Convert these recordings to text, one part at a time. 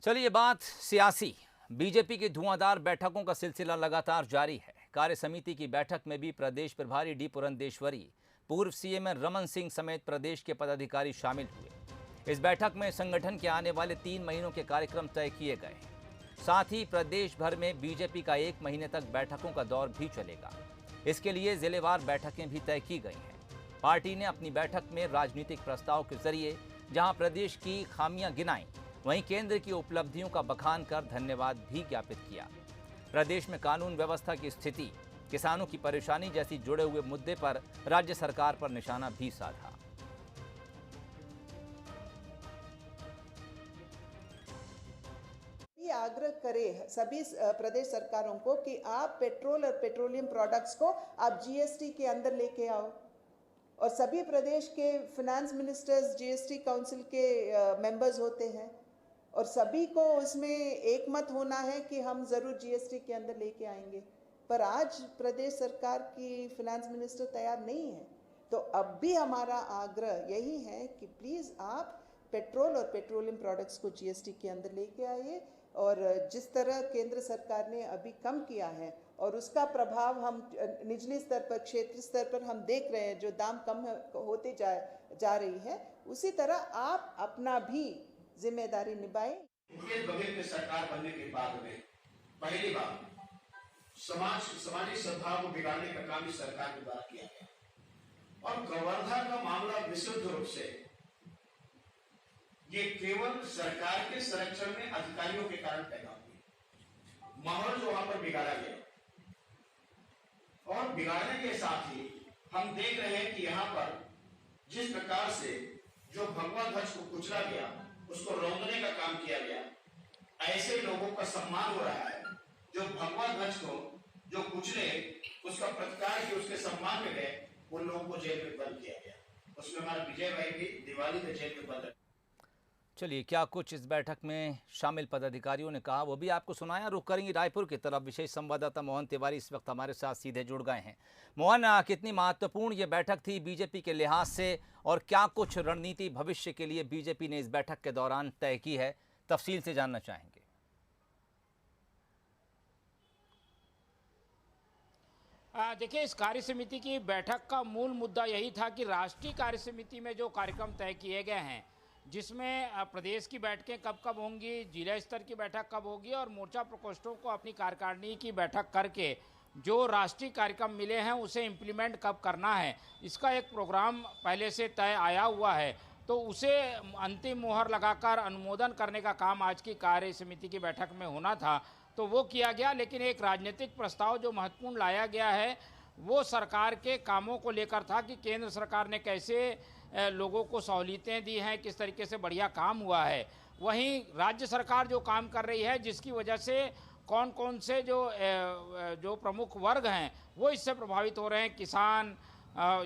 चलिए बात सियासी। बीजेपी की धुआंधार बैठकों का सिलसिला लगातार जारी है। कार्य समिति की बैठक में भी प्रदेश प्रभारी डी पुरंदेश्वरी, पूर्व सीएम रमन सिंह समेत प्रदेश के पदाधिकारी शामिल हुए। इस बैठक में संगठन के आने वाले 3 महीनों के कार्यक्रम तय किए गए। साथ ही प्रदेश भर में बीजेपी का 1 महीने तक बैठकों का दौर भी चलेगा। इसके लिए जिलेवार बैठकें भी तय की गई हैं। पार्टी ने अपनी बैठक में राजनीतिक प्रस्ताव के जरिए जहां प्रदेश की खामियां गिनाई, वहीं केंद्र की उपलब्धियों का बखान कर धन्यवाद भी ज्ञापित किया। प्रदेश में कानून व्यवस्था की स्थिति, किसानों की परेशानी जैसी जुड़े हुए मुद्दे पर राज्य सरकार पर निशाना भी साधा। आग्रह करें सभी प्रदेश सरकारों को कि आप पेट्रोल और पेट्रोलियम प्रोडक्ट्स को आप जीएसटी के अंदर लेके आओ, और सभी प्रदेश के फिनेंस मिनिस्टर्स जीएसटी काउंसिल के मेंबर्स होते हैं, और सभी को उसमें एक मत होना है कि हम ज़रूर जीएसटी के अंदर लेके आएंगे। पर आज प्रदेश सरकार की फिनेंस मिनिस्टर तैयार नहीं है। तो अब भी हमारा आग्रह यही है कि प्लीज़ आप पेट्रोल और पेट्रोलियम प्रोडक्ट्स को जीएसटी के अंदर लेके आइए। और जिस तरह केंद्र सरकार ने अभी कम किया है और उसका प्रभाव हम निचले स्तर पर, क्षेत्रीय स्तर पर हम देख रहे हैं, जो दाम कम होते जा रही है, उसी तरह आप अपना भी जिम्मेदारी निभाएं। मुकेश बघेल की सरकार बनने के बाद में पहली बार सामाजिक सद्भाव को बिगाड़ने का काम इस सरकार के द्वारा किया गया। और गोवर्धन का मामला विशुद्ध रूप से ये केवल सरकार के संरक्षण में अधिकारियों के कारण पैदा हुई। माहौल जो वहां पर बिगाड़ा गया, और बिगाड़ने के साथ ही हम देख रहे हैं कि यहाँ पर जिस प्रकार से जो भगवा ध्वज को कुचला गया, उसको रौंदने का काम किया गया। ऐसे लोगों का सम्मान हो रहा है जो भगवा ध्वज को जो कुचले, उसका प्रतिकार की उसके सम्मान में गए, उन लोगों को जेल में बंद किया गया। उसमें हमारा विजय भाई भी दिवाली में जेल में बंद। चलिए, क्या कुछ इस बैठक में शामिल पदाधिकारियों ने कहा वो भी आपको सुनाया। रुक करेंगे रायपुर की तरफ। विशेष संवाददाता मोहन तिवारी इस वक्त हमारे साथ सीधे जुड़ गए हैं। मोहन, कितनी महत्वपूर्ण ये बैठक थी बीजेपी के लिहाज से, और क्या कुछ रणनीति भविष्य के लिए बीजेपी ने इस बैठक के दौरान तय की है, तफसील से जानना चाहेंगे। देखिए, इस कार्य समिति की बैठक का मूल मुद्दा यही था कि राष्ट्रीय कार्य समिति में जो कार्यक्रम तय किए गए हैं, जिसमें प्रदेश की बैठकें कब कब होंगी, जिला स्तर की बैठक कब होगी, और मोर्चा प्रकोष्ठों को अपनी कार्यकारिणी की बैठक करके जो राष्ट्रीय कार्यक्रम मिले हैं उसे इम्प्लीमेंट कब करना है, इसका एक प्रोग्राम पहले से तय आया हुआ है। तो उसे अंतिम मोहर लगाकर अनुमोदन करने का काम आज की कार्य समिति की बैठक में होना था, तो वो किया गया। लेकिन एक राजनीतिक प्रस्ताव जो महत्वपूर्ण लाया गया है वो सरकार के कामों को लेकर था कि केंद्र सरकार ने कैसे लोगों को सहूलियतें दी हैं, किस तरीके से बढ़िया काम हुआ है। वहीं राज्य सरकार जो काम कर रही है, जिसकी वजह से कौन कौन से जो प्रमुख वर्ग हैं वो इससे प्रभावित हो रहे हैं, किसान,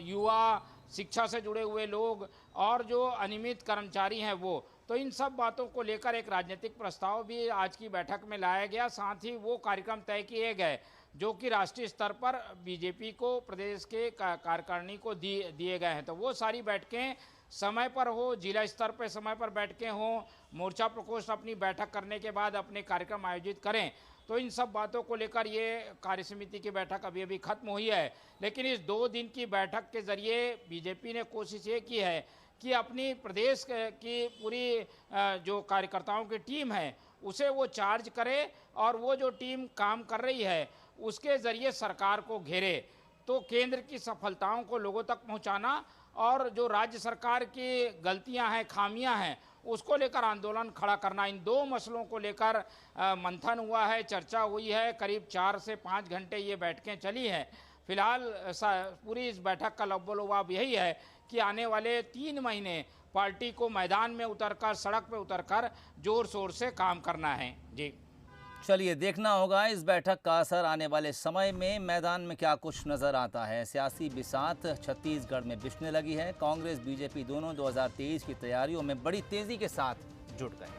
युवा, शिक्षा से जुड़े हुए लोग और जो अनियमित कर्मचारी हैं वो। तो इन सब बातों को लेकर एक राजनीतिक प्रस्ताव भी आज की बैठक में लाया गया। साथ ही वो कार्यक्रम तय किए गए जो कि राष्ट्रीय स्तर पर बीजेपी को, प्रदेश के कार्यकारिणी को दिए गए हैं। तो वो सारी बैठकें समय पर हो, जिला स्तर पर समय पर बैठकें हों, मोर्चा प्रकोष्ठ अपनी बैठक करने के बाद अपने कार्यक्रम आयोजित करें। तो इन सब बातों को लेकर ये कार्य समिति की बैठक अभी खत्म हुई है। लेकिन इस 2 दिन की बैठक के जरिए बीजेपी ने कोशिश ये की है कि अपनी प्रदेश की पूरी जो कार्यकर्ताओं की टीम है उसे वो चार्ज करे, और वो जो टीम काम कर रही है उसके ज़रिए सरकार को घेरे। तो केंद्र की सफलताओं को लोगों तक पहुंचाना और जो राज्य सरकार की गलतियां हैं, खामियां हैं, उसको लेकर आंदोलन खड़ा करना, इन 2 मसलों को लेकर मंथन हुआ है, चर्चा हुई है। करीब 4 से 5 घंटे ये बैठकें चली हैं। फिलहाल पूरी इस बैठक का लब्बो-लुबाब यही है कि आने वाले 3 महीने पार्टी को मैदान में उतरकर, सड़क पे उतरकर जोर शोर से काम करना है। जी चलिए, देखना होगा इस बैठक का असर आने वाले समय में मैदान में क्या कुछ नजर आता है। सियासी बिसात छत्तीसगढ़ में बिछने लगी है। कांग्रेस बीजेपी दोनों 2023 की तैयारियों में बड़ी तेजी के साथ जुट गए।